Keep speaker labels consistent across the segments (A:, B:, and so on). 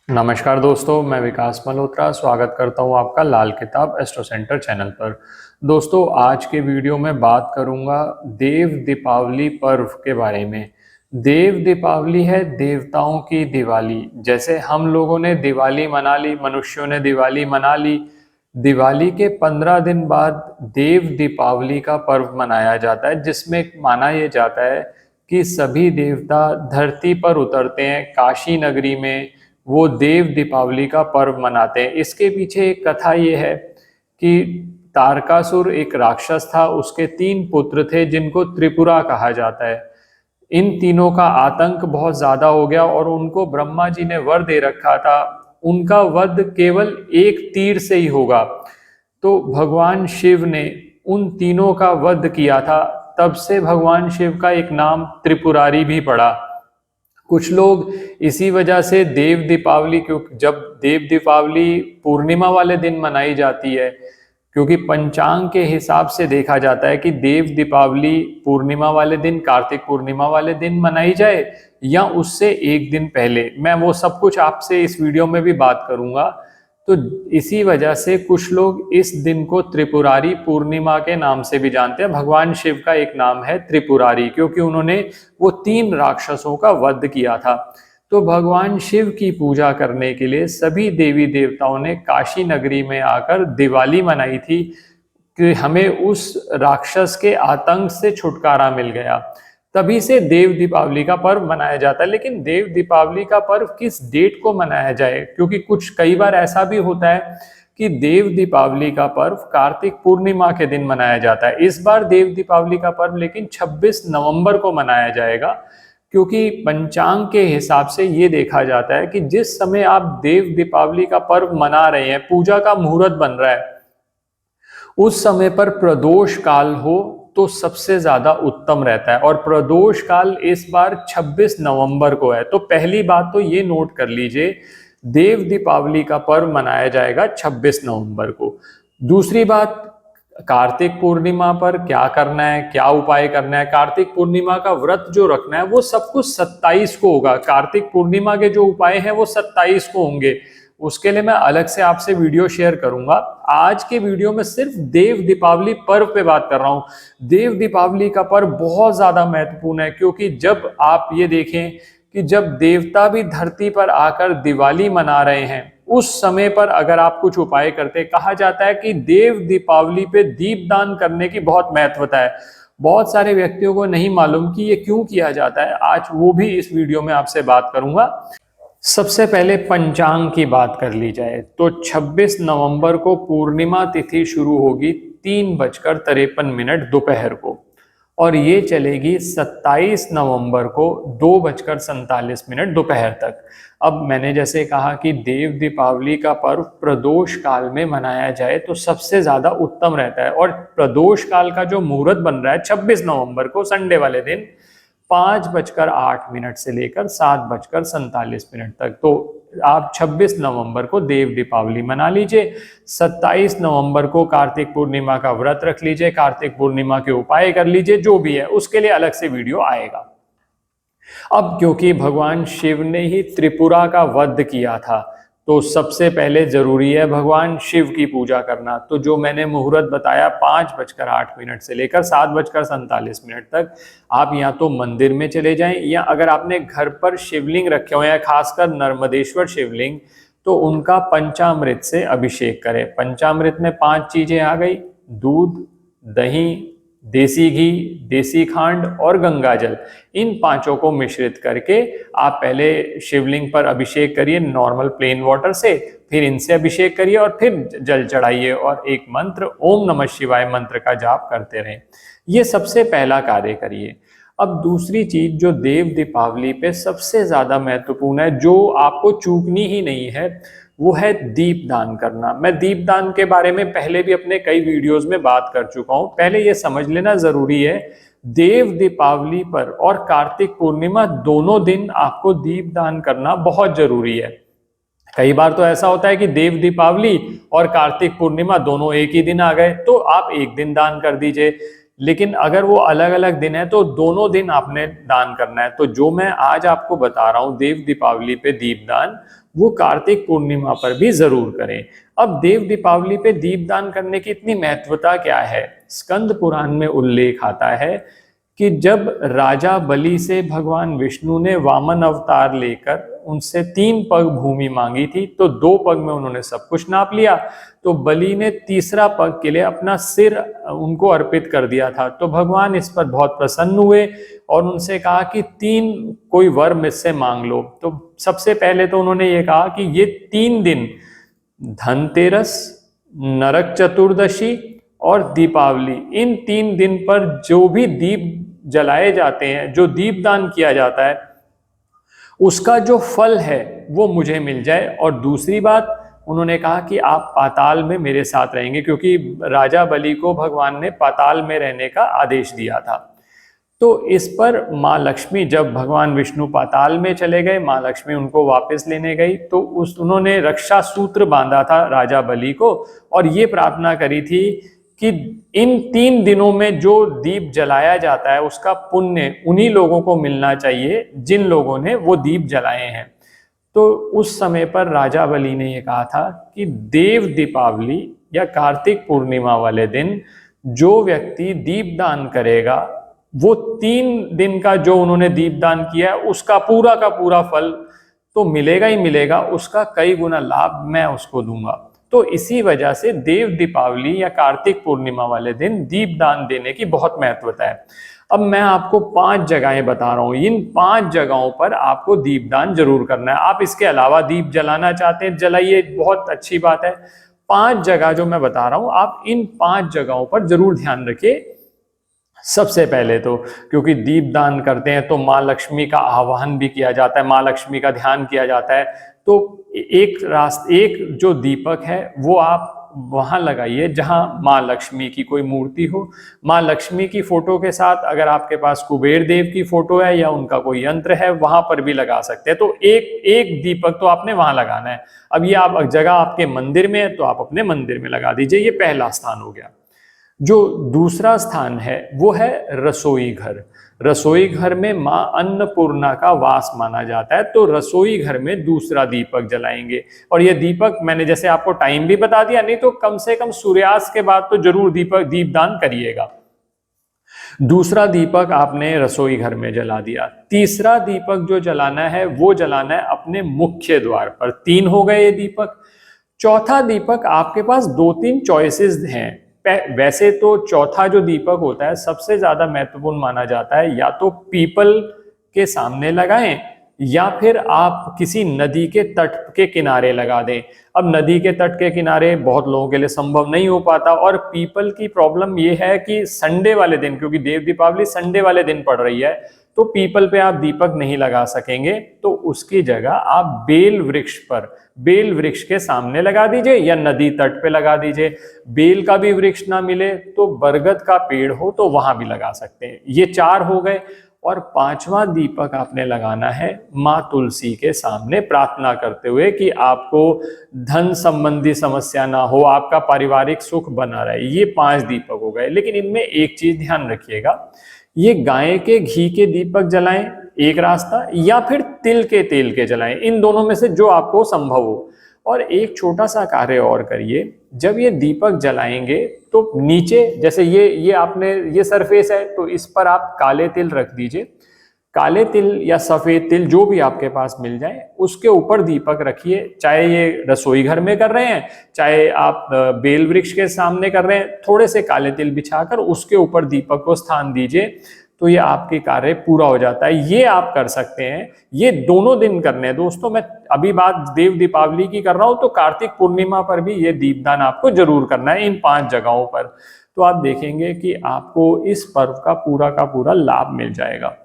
A: नमस्कार दोस्तों, मैं विकास मल्होत्रा स्वागत करता हूं आपका लाल किताब एस्ट्रो सेंटर चैनल पर। दोस्तों, आज के वीडियो में बात करूंगा देव दीपावली पर्व के बारे में। देव दीपावली है देवताओं की दिवाली। जैसे हम लोगों ने दिवाली मना ली, मनुष्यों ने दिवाली मना ली, दिवाली के 15 दिन बाद देव दीपावली का पर्व मनाया जाता है, जिसमें माना यह जाता है कि सभी देवता धरती पर उतरते हैं। काशी नगरी में वो देव दीपावली का पर्व मनाते हैं। इसके पीछे एक कथा ये है कि तारकासुर एक राक्षस था, उसके 3 पुत्र थे जिनको त्रिपुरा कहा जाता है। इन तीनों का आतंक बहुत ज्यादा हो गया और उनको ब्रह्मा जी ने वर दे रखा था, उनका वध केवल एक तीर से ही होगा। तो भगवान शिव ने उन तीनों का वध किया था। तब से भगवान शिव का एक नाम त्रिपुरारी भी पड़ा। कुछ लोग इसी वजह से देव दीपावली, क्योंकि जब देव दीपावली पूर्णिमा वाले दिन मनाई जाती है, क्योंकि पंचांग के हिसाब से देखा जाता है कि देव दीपावली पूर्णिमा वाले दिन, कार्तिक पूर्णिमा वाले दिन मनाई जाए या उससे एक दिन पहले। मैं वो सब कुछ आपसे इस वीडियो में भी बात करूंगा। तो इसी वजह से कुछ लोग इस दिन को त्रिपुरारी पूर्णिमा के नाम से भी जानते हैं। भगवान शिव का एक नाम है त्रिपुरारी, क्योंकि उन्होंने वो 3 राक्षसों का वध किया था। तो भगवान शिव की पूजा करने के लिए सभी देवी देवताओं ने काशी नगरी में आकर दिवाली मनाई थी कि हमें उस राक्षस के आतंक से छुटकारा मिल गया। तभी से देव दीपावली का पर्व मनाया जाता है। लेकिन देव दीपावली का पर्व किस डेट को मनाया जाए, क्योंकि कई बार ऐसा भी होता है कि देव दीपावली का पर्व कार्तिक पूर्णिमा के दिन मनाया जाता है। इस बार देव दीपावली का पर्व लेकिन 26 नवंबर को मनाया जाएगा, क्योंकि पंचांग के हिसाब से ये देखा जाता है कि जिस समय आप देव दीपावली का पर्व मना रहे हैं, पूजा का मुहूर्त बन रहा है, उस समय पर प्रदोष काल हो तो सबसे ज्यादा उत्तम रहता है। और प्रदोष काल इस बार 26 नवंबर को है। तो पहली बात तो ये नोट कर लीजिए, देव दीपावली का पर्व मनाया जाएगा 26 नवंबर को। दूसरी बात, कार्तिक पूर्णिमा पर क्या करना है, क्या उपाय करना है। कार्तिक पूर्णिमा का व्रत जो रखना है वो सब कुछ 27 को होगा। कार्तिक पूर्णिमा के जो उपाय हैं वो 27 को होंगे। उसके लिए मैं अलग से आपसे वीडियो शेयर करूंगा। आज के वीडियो में सिर्फ देव दीपावली पर्व पे बात कर रहा हूं। देव दीपावली का पर्व बहुत ज्यादा महत्वपूर्ण है, क्योंकि जब आप ये देखें कि जब देवता भी धरती पर आकर दिवाली मना रहे हैं, उस समय पर अगर आप कुछ उपाय करते, कहा जाता है कि देव दीपावली पे दीपदान करने की बहुत महत्वता है। बहुत सारे व्यक्तियों को नहीं मालूम कि ये क्यों किया जाता है। आज वो भी इस वीडियो में आपसे बात करूंगा। सबसे पहले पंचांग की बात कर ली जाए तो 26 नवंबर को पूर्णिमा तिथि शुरू होगी 3:53 दोपहर को, और ये चलेगी 27 नवंबर को 2:47 दोपहर तक। अब मैंने जैसे कहा कि देव दीपावली का पर्व प्रदोष काल में मनाया जाए तो सबसे ज्यादा उत्तम रहता है। और प्रदोष काल का जो मुहूर्त बन रहा है 26 नवंबर को, संडे वाले दिन, 5:08 से लेकर 7:47 तक। तो आप 26 नवंबर को देव दीपावली मना लीजिए। 27 नवंबर को कार्तिक पूर्णिमा का व्रत रख लीजिए, कार्तिक पूर्णिमा के उपाय कर लीजिए, जो भी है उसके लिए अलग से वीडियो आएगा। अब क्योंकि भगवान शिव ने ही त्रिपुरा का वध किया था, तो सबसे पहले जरूरी है भगवान शिव की पूजा करना। तो जो मैंने मुहूर्त बताया 5:08 से लेकर 7:47 तक, आप या तो मंदिर में चले जाएं, या अगर आपने घर पर शिवलिंग रखे हुए हैं, खासकर नर्मदेश्वर शिवलिंग, तो उनका पंचामृत से अभिषेक करें। पंचामृत में 5 चीजें आ गई: दूध, दही, देसी घी, देसी खांड और गंगा जल। इन 5 को मिश्रित करके आप पहले शिवलिंग पर अभिषेक करिए नॉर्मल प्लेन वाटर से, फिर इनसे अभिषेक करिए और फिर जल चढ़ाइए और एक मंत्र ओम नमः शिवाय मंत्र का जाप करते रहें। ये सबसे पहला कार्य करिए। अब दूसरी चीज जो देव दीपावली पे सबसे ज्यादा महत्वपूर्ण है, जो आपको चूकनी ही नहीं है, वो है दीपदान करना। मैं दीपदान के बारे में पहले भी अपने कई वीडियोस में बात कर चुका हूं। पहले ये समझ लेना जरूरी है, देव दीपावली पर और कार्तिक पूर्णिमा दोनों दिन आपको दीपदान करना बहुत जरूरी है। कई बार तो ऐसा होता है कि देव दीपावली और कार्तिक पूर्णिमा दोनों एक ही दिन आ गए, तो आप एक दिन दान कर दीजिए। लेकिन अगर वो अलग अलग दिन है तो दोनों दिन आपने दान करना है। तो जो मैं आज आपको बता रहा हूं देव दीपावली पे दीपदान, वो कार्तिक पूर्णिमा पर भी जरूर करें। अब देव दीपावली पे दीपदान करने की इतनी महत्वता क्या है? स्कंद पुराण में उल्लेख आता है कि जब राजा बलि से भगवान विष्णु ने वामन अवतार लेकर उनसे 3 पग भूमि मांगी थी, तो 2 पग में उन्होंने सब कुछ नाप लिया, तो बलि ने तीसरा पग के लिए अपना सिर उनको अर्पित कर दिया था। तो भगवान इस पर बहुत प्रसन्न हुए और उनसे कहा कि 3 कोई वर मुझसे मांग लो। तो सबसे पहले तो उन्होंने ये कहा कि ये 3 दिन धनतेरस, नरक चतुर्दशी और दीपावली, इन 3 दिन पर जो भी दीप जलाए जाते हैं, जो दीपदान किया जाता है, उसका जो फल है वो मुझे मिल जाए। और दूसरी बात उन्होंने कहा कि आप पाताल में मेरे साथ रहेंगे, क्योंकि राजा बलि को भगवान ने पाताल में रहने का आदेश दिया था। तो इस पर माँ लक्ष्मी, जब भगवान विष्णु पाताल में चले गए, माँ लक्ष्मी उनको वापस लेने गई, तो उन्होंने रक्षा सूत्र बांधा था राजा बलि को और ये प्रार्थना करी थी कि इन 3 दिनों में जो दीप जलाया जाता है उसका पुण्य उन्हीं लोगों को मिलना चाहिए जिन लोगों ने वो दीप जलाए हैं। तो उस समय पर राजा बलि ने ये कहा था कि देव दीपावली या कार्तिक पूर्णिमा वाले दिन जो व्यक्ति दीपदान करेगा, वो 3 दिन का जो उन्होंने दीपदान किया है उसका पूरा का पूरा फल तो मिलेगा ही मिलेगा, उसका कई गुना लाभ मैं उसको दूंगा। तो इसी वजह से देव दीपावली या कार्तिक पूर्णिमा वाले दिन दीपदान देने की बहुत महत्वता है। अब मैं आपको 5 जगहें बता रहा हूं, इन 5 जगहों पर आपको दीपदान जरूर करना है। आप इसके अलावा दीप जलाना चाहते हैं, जलाइए, बहुत अच्छी बात है। 5 जगह जो मैं बता रहा हूं, आप इन 5 जगहों पर जरूर ध्यान रखिए। सबसे पहले तो क्योंकि दीपदान करते हैं तो माँ लक्ष्मी का आह्वान भी किया जाता है, माँ लक्ष्मी का ध्यान किया जाता है। तो एक जो दीपक है वो आप वहां लगाइए जहां माँ लक्ष्मी की कोई मूर्ति हो। माँ लक्ष्मी की फोटो के साथ अगर आपके पास कुबेर देव की फोटो है या उनका कोई यंत्र है, वहां पर भी लगा सकते हैं। तो एक दीपक तो आपने वहां लगाना है। अब ये आप जगह आपके मंदिर में है तो आप अपने मंदिर में लगा दीजिए, ये पहला स्थान हो गया। जो दूसरा स्थान है वो है रसोई घर। रसोई घर में मां अन्नपूर्णा का वास माना जाता है, तो रसोई घर में दूसरा दीपक जलाएंगे। और ये दीपक मैंने जैसे आपको टाइम भी बता दिया, नहीं तो कम से कम सूर्यास्त के बाद तो जरूर दीपदान करिएगा। दूसरा दीपक आपने रसोई घर में जला दिया। तीसरा दीपक जो जलाना है वो जलाना है अपने मुख्य द्वार पर। 3 हो गए ये दीपक। चौथा दीपक आपके पास 2-3 चॉइसेस हैं। वैसे तो चौथा जो दीपक होता है सबसे ज्यादा महत्वपूर्ण माना जाता है, या तो पीपल के सामने लगाएं या फिर आप किसी नदी के तट के किनारे लगा दें। अब नदी के तट के किनारे बहुत लोगों के लिए संभव नहीं हो पाता, और पीपल की प्रॉब्लम यह है कि संडे वाले दिन, क्योंकि देव दीपावली संडे वाले दिन पड़ रही है, तो पीपल पे आप दीपक नहीं लगा सकेंगे। तो उसकी जगह आप बेल वृक्ष के सामने लगा दीजिए या नदी तट पे लगा दीजिए। बेल का भी वृक्ष ना मिले तो बरगद का पेड़ हो तो वहां भी लगा सकते हैं। ये 4 हो गए। और 5वां दीपक आपने लगाना है माँ तुलसी के सामने, प्रार्थना करते हुए कि आपको धन संबंधी समस्या ना हो, आपका पारिवारिक सुख बना रहे। ये 5 दीपक हो गए। लेकिन इनमें एक चीज ध्यान रखिएगा, ये गाय के घी के दीपक जलाएं एक रास्ता, या फिर तिल के तेल के जलाएं, इन दोनों में से जो आपको संभव हो। और एक छोटा सा कार्य और करिए, जब ये दीपक जलाएंगे तो नीचे जैसे ये आपने ये सरफेस है तो इस पर आप काले तिल रख दीजिए। काले तिल या सफेद तिल जो भी आपके पास मिल जाए उसके ऊपर दीपक रखिए। चाहे ये रसोई घर में कर रहे हैं, चाहे आप बेल वृक्ष के सामने कर रहे हैं, थोड़े से काले तिल बिछाकर उसके ऊपर दीपक को स्थान दीजिए, तो ये आपके कार्य पूरा हो जाता है। ये आप कर सकते हैं, ये दोनों दिन करने हैं दोस्तों। मैं अभी बात देव दीपावली की कर रहा हूं, तो कार्तिक पूर्णिमा पर भी ये दीपदान आपको जरूर करना है इन 5 जगहों पर। तो आप देखेंगे कि आपको इस पर्व का पूरा लाभ मिल जाएगा।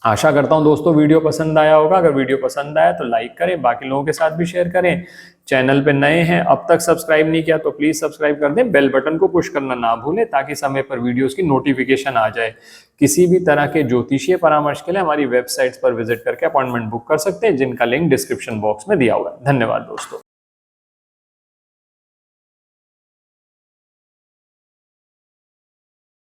A: आशा करता हूं दोस्तों वीडियो पसंद आया होगा। अगर वीडियो पसंद आया तो लाइक करें, बाकी लोगों के साथ भी शेयर करें। चैनल पे नए हैं, अब तक सब्सक्राइब नहीं किया तो प्लीज सब्सक्राइब कर दें। बेल बटन को पुश करना ना भूलें ताकि समय पर वीडियोस की नोटिफिकेशन आ जाए। किसी भी तरह के ज्योतिषीय परामर्श के लिए हमारी वेबसाइट्स पर विजिट करके अपॉइंटमेंट बुक कर सकते हैं, जिनका लिंक डिस्क्रिप्शन बॉक्स में दिया हुआ है। धन्यवाद दोस्तों।